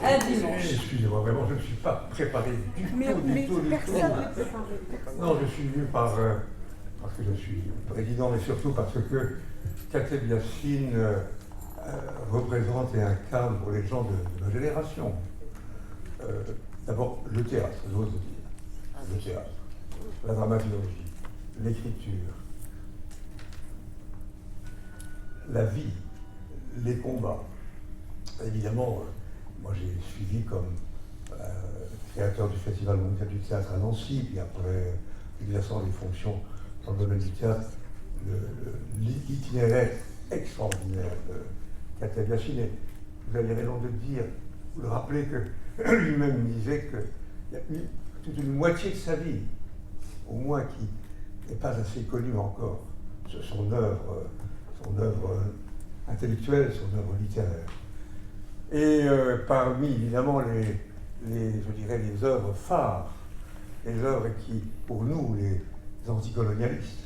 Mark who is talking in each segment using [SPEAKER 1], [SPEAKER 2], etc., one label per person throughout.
[SPEAKER 1] un dimanche.
[SPEAKER 2] Excusez-moi, vraiment, je ne suis pas préparé du tout.
[SPEAKER 3] Personne n'est préparé.
[SPEAKER 2] Non, je suis venu parce que je suis président, mais surtout parce que Kateb Yassine représente et incarne pour les gens de ma génération. D'abord, le théâtre, j'ose dire. Le théâtre, la dramaturgie, l'écriture, la vie, les combats. Évidemment, moi j'ai suivi comme créateur du Festival mondial du théâtre à Nancy, puis après exerçant des fonctions dans le domaine du théâtre, l'itinéraire extraordinaire de Kateb Yassine. Vous avez raison de dire, vous le rappelez que lui-même disait qu'il y a eu toute une moitié de sa vie, au moins, qui n'est pas assez connue encore, son œuvre intellectuelle, son œuvre littéraire. Et parmi, évidemment, je dirais, les œuvres phares, les œuvres qui, pour nous, les anticolonialistes,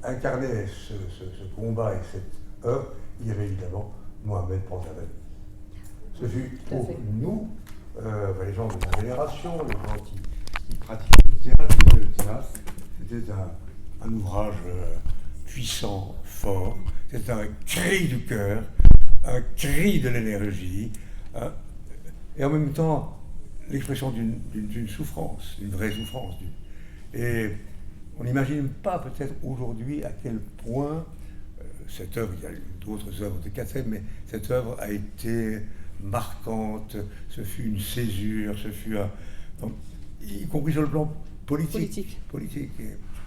[SPEAKER 2] incarnaient ce combat et cette œuvre, il y avait évidemment Mohamed Panzani. Ce fut pour nous, les gens de ma génération, les gens qui pratiquaient le théâtre, c'était un ouvrage puissant, fort, c'était un cri du cœur, un cri de l'énergie, et en même temps l'expression d'une souffrance, d'une vraie souffrance. Et on n'imagine pas peut-être aujourd'hui à quel point cette œuvre, il y a eu d'autres œuvres de Kateb, mais cette œuvre a été marquante, ce fut une césure, ce fut y compris sur le plan politique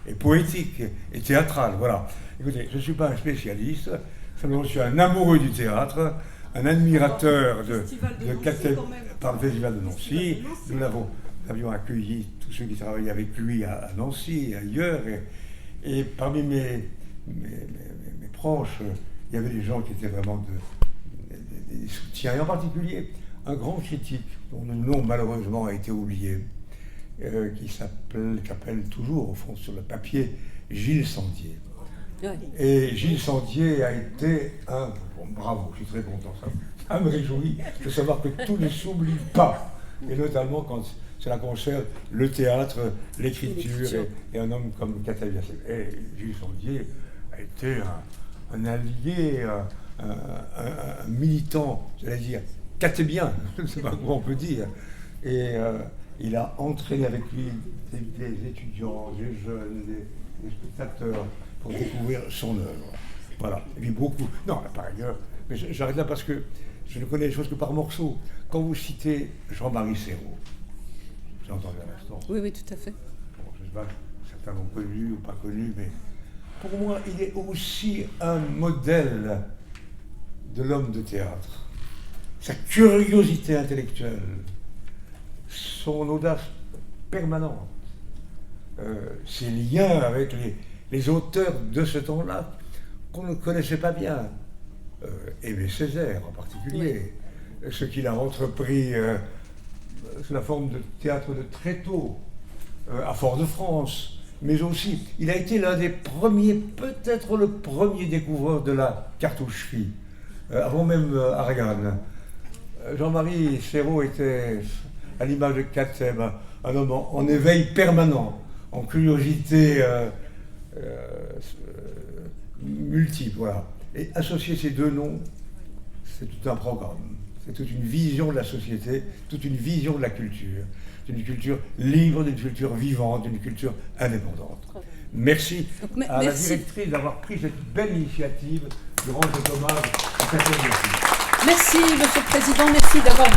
[SPEAKER 2] et poétique et théâtral, voilà. Écoutez, je ne suis pas un spécialiste, simplement je suis un amoureux du théâtre, un admirateur de Kateb par le Festival de Nancy. Nous avions accueilli tous ceux qui travaillaient avec lui à Nancy et ailleurs, et parmi mes proches, il y avait des gens qui étaient vraiment des soutiens, et en particulier un grand critique dont le nom malheureusement a été oublié, qui s'appelle toujours au fond sur le papier Gilles Sandier. Et Gilles Sandier a été bravo, je suis très content, ça me réjouit de savoir que tout ne s'oublie pas, et notamment quand cela concerne le théâtre, l'écriture et un homme comme Kateb Yassine. Et Gilles Sandier a été un allié, un militant, j'allais dire, katébien, je ne sais pas comment on peut dire. Et il a entraîné avec lui des étudiants, des jeunes, des spectateurs pour découvrir son œuvre. Voilà. Et puis beaucoup. Non, par ailleurs, mais j'arrête là parce que je ne connais les choses que par morceaux. Quand vous citez Jean-Marie Serrault, j'ai entendu à l'instant.
[SPEAKER 3] Oui, tout à fait.
[SPEAKER 2] Bon, je ne sais pas, certains l'ont connu ou pas connu, mais pour moi, il est aussi un modèle de l'homme de théâtre. Sa curiosité intellectuelle, son audace permanente, ses liens avec les auteurs de ce temps-là qu'on ne connaissait pas bien. Aimé Césaire en particulier, ce qu'il a entrepris sous la forme de théâtre de Tréteau, à Fort-de-France, mais aussi, il a été l'un des premiers, peut-être le premier découvreur de la cartoucherie, avant même Ariane. Jean-Marie Serrault était, à l'image de Kateb, un homme en éveil permanent, en curiosité multiple, voilà. Et associer ces deux noms, c'est tout un programme, c'est toute une vision de la société, toute une vision de la culture, d'une culture libre, d'une culture vivante, d'une culture indépendante. Merci à la directrice d'avoir pris cette belle initiative de rendre hommage à Kateb Yassine.
[SPEAKER 3] Merci, Monsieur le Président, merci d'avoir